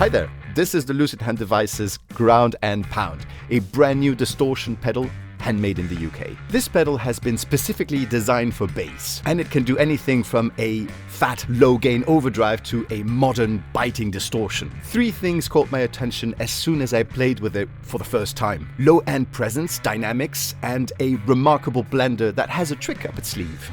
Hi there, this is the Lusithand Devices Ground and Pound, a brand new distortion pedal handmade in the UK. This pedal has been specifically designed for bass, and it can do anything from a fat, low-gain overdrive to a modern, biting distortion. Three things caught my attention as soon as I played with it for the first time: low-end presence, dynamics, and a remarkable blender that has a trick up its sleeve.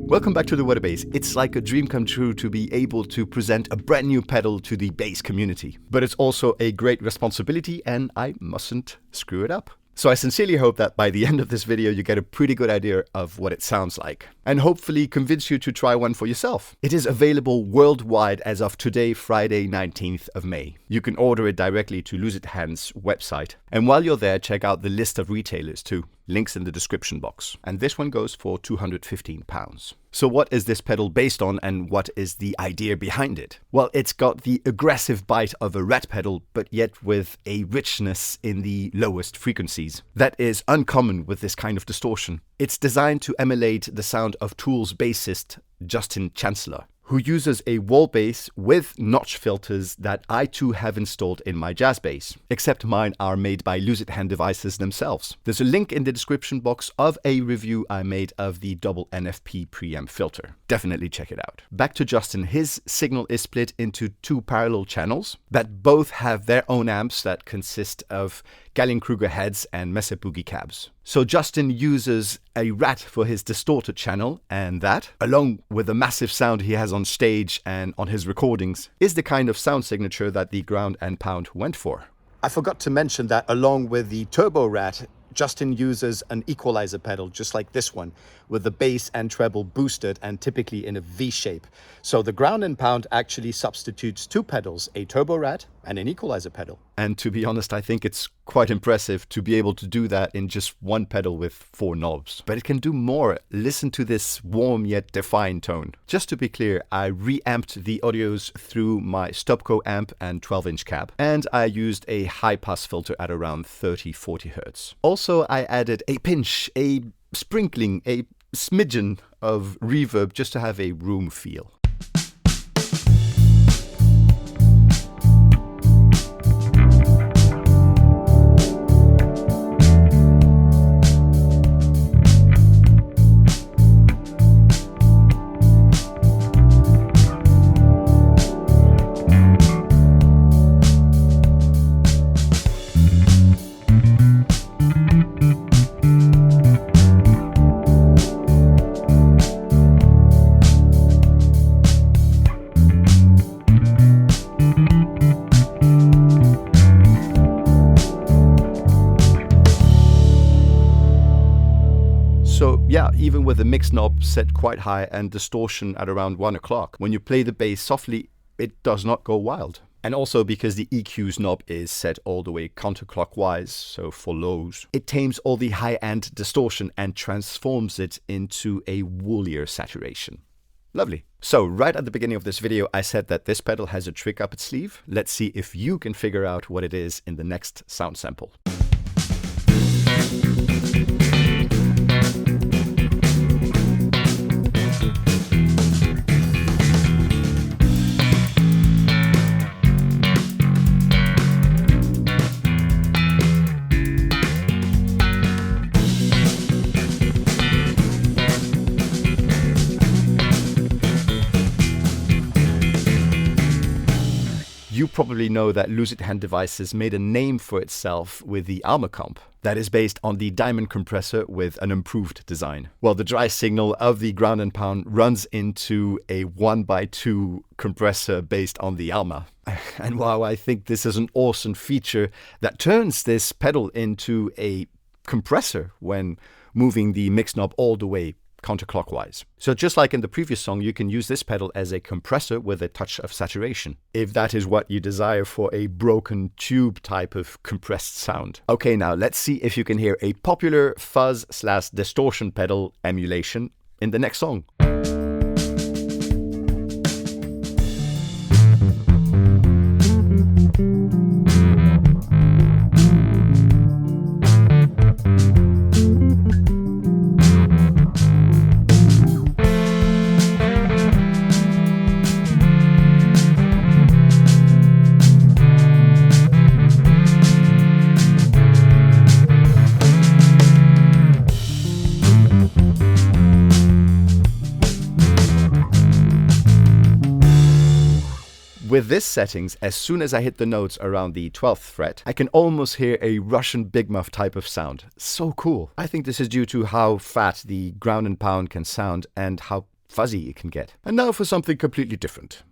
Welcome back to the Bass. It's like a dream come true to be able to present a brand new pedal to the bass community. But it's also a great responsibility, and I mustn't screw it up. So I sincerely hope that by the end of this video you get a pretty good idea of what it sounds like, and hopefully convince you to try one for yourself. It is available worldwide as of today, Friday 19th of May. You can order it directly to Lusithand's website. And while you're there, check out the list of retailers too. Links in the description box. And this one goes for £215. So what is this pedal based on, and what is the idea behind it? Well, it's got the aggressive bite of a rat pedal, but yet with a richness in the lowest frequencies. That is uncommon with this kind of distortion. It's designed to emulate the sound of Tool's bassist, Chancellor, who uses a wall bass with notch filters that I too have installed in my jazz bass, except mine are made by Lusithand Devices themselves. There's a link in the description box of a review I made of the Double NFP preamp filter. Definitely check it out. Back to Justin, his signal is split into two parallel channels that both have their own amps that consist of Gallien-Kruger heads and Messe Boogie cabs. So Justin uses a rat for his distorted channel, and that, along with the massive sound he has on stage and on his recordings, is the kind of sound signature that the Ground and Pound went for. I forgot to mention that along with the Turbo Rat, Justin uses an equalizer pedal just like this one, with the bass and treble boosted and typically in a V shape. So the Ground and Pound actually substitutes two pedals, a Turbo Rat and an equalizer pedal. And to be honest, I think it's quite impressive to be able to do that in just one pedal with four knobs. But it can do more. Listen to this warm yet defined tone. Just to be clear, I reamped the audios through my STOPKO amp and 12-inch cab, and I used a high-pass filter at around 30-40 Hz. Also, I added a pinch, a sprinkling, a smidgen of reverb just to have a room feel. So yeah, even with the mix knob set quite high and distortion at around 1 o'clock, when you play the bass softly, it does not go wild. And also because the EQ's knob is set all the way counterclockwise, so for lows, it tames all the high-end distortion and transforms it into a woolier saturation. Lovely. So right at the beginning of this video, I said that this pedal has a trick up its sleeve. Let's see if you can figure out what it is in the next sound sample. You probably know that Lusithand Devices made a name for itself with the Alma comp that is based on the diamond compressor with an improved design. Well, the dry signal of the Ground and Pound runs into a 1x2 compressor based on the Alma. And while I think this is an awesome feature that turns this pedal into a compressor when moving the mix knob all the way counterclockwise. So just like in the previous song, you can use this pedal as a compressor with a touch of saturation, if that is what you desire for a broken tube type of compressed sound. Okay, now let's see if you can hear a popular fuzz/distortion pedal emulation in the next song. With this settings, as soon as I hit the notes around the 12th fret, I can almost hear a Russian big muff type of sound. So cool. I think this is due to how fat the ground and pound can sound and how fuzzy it can get. And now for something completely different.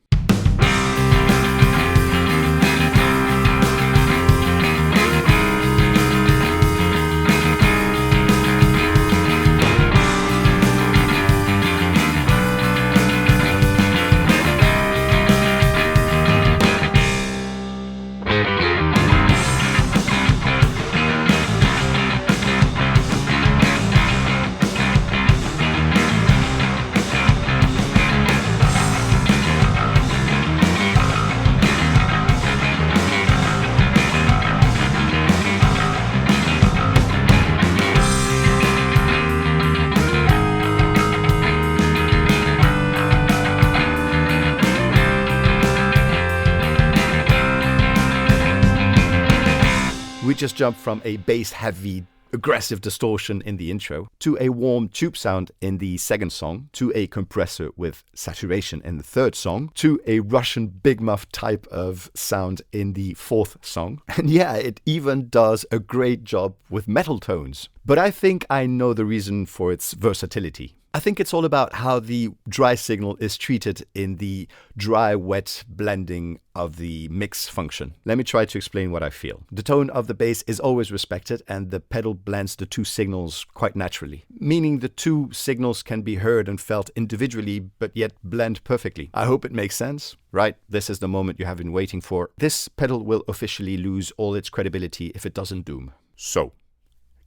We just jumped from a bass-heavy, aggressive distortion in the intro, to a warm tube sound in the second song, to a compressor with saturation in the third song, to a Russian big muff type of sound in the fourth song. And yeah, it even does a great job with metal tones. But I think I know the reason for its versatility. I think it's all about how the dry signal is treated in the dry-wet blending of the mix function. Let me try to explain what I feel. The tone of the bass is always respected and the pedal blends the two signals quite naturally, meaning the two signals can be heard and felt individually but yet blend perfectly. I hope it makes sense. Right, this is the moment you have been waiting for. This pedal will officially lose all its credibility if it doesn't doom. So,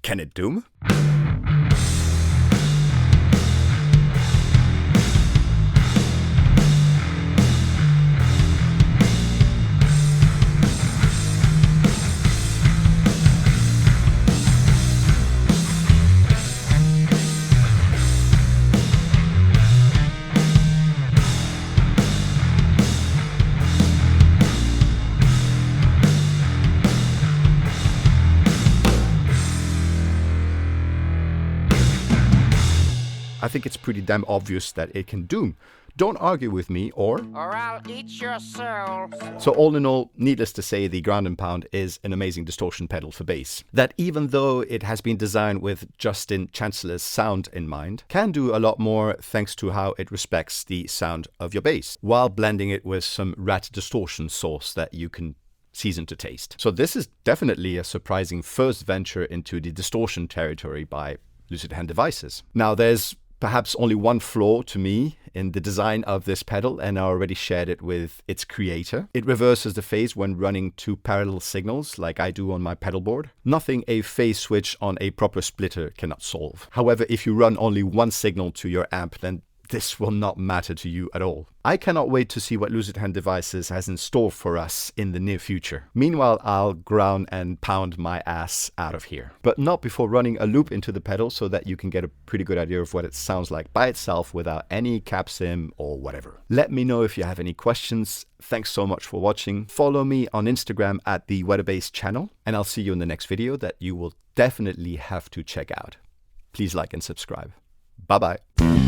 can it doom? I think it's pretty damn obvious that it can doom. Don't argue with me or I'll eat your soul. So all in all, needless to say, the ground and pound is an amazing distortion pedal for bass. That even though it has been designed with Justin Chancellor's sound in mind, can do a lot more thanks to how it respects the sound of your bass, while blending it with some rat distortion sauce that you can season to taste. So this is definitely a surprising first venture into the distortion territory by Lusithand devices. Now there's perhaps only one flaw to me in the design of this pedal, and I already shared it with its creator. It reverses the phase when running two parallel signals like I do on my pedal board. Nothing a phase switch on a proper splitter cannot solve. However, if you run only one signal to your amp, then this will not matter to you at all. I cannot wait to see what Lusithand Devices has in store for us in the near future. Meanwhile, I'll ground and pound my ass out of here. But not before running a loop into the pedal so that you can get a pretty good idea of what it sounds like by itself without any cap sim or whatever. Let me know if you have any questions. Thanks so much for watching. Follow me on Instagram at the Wetterbase channel, and I'll see you in the next video that you will definitely have to check out. Please like and subscribe. Bye bye.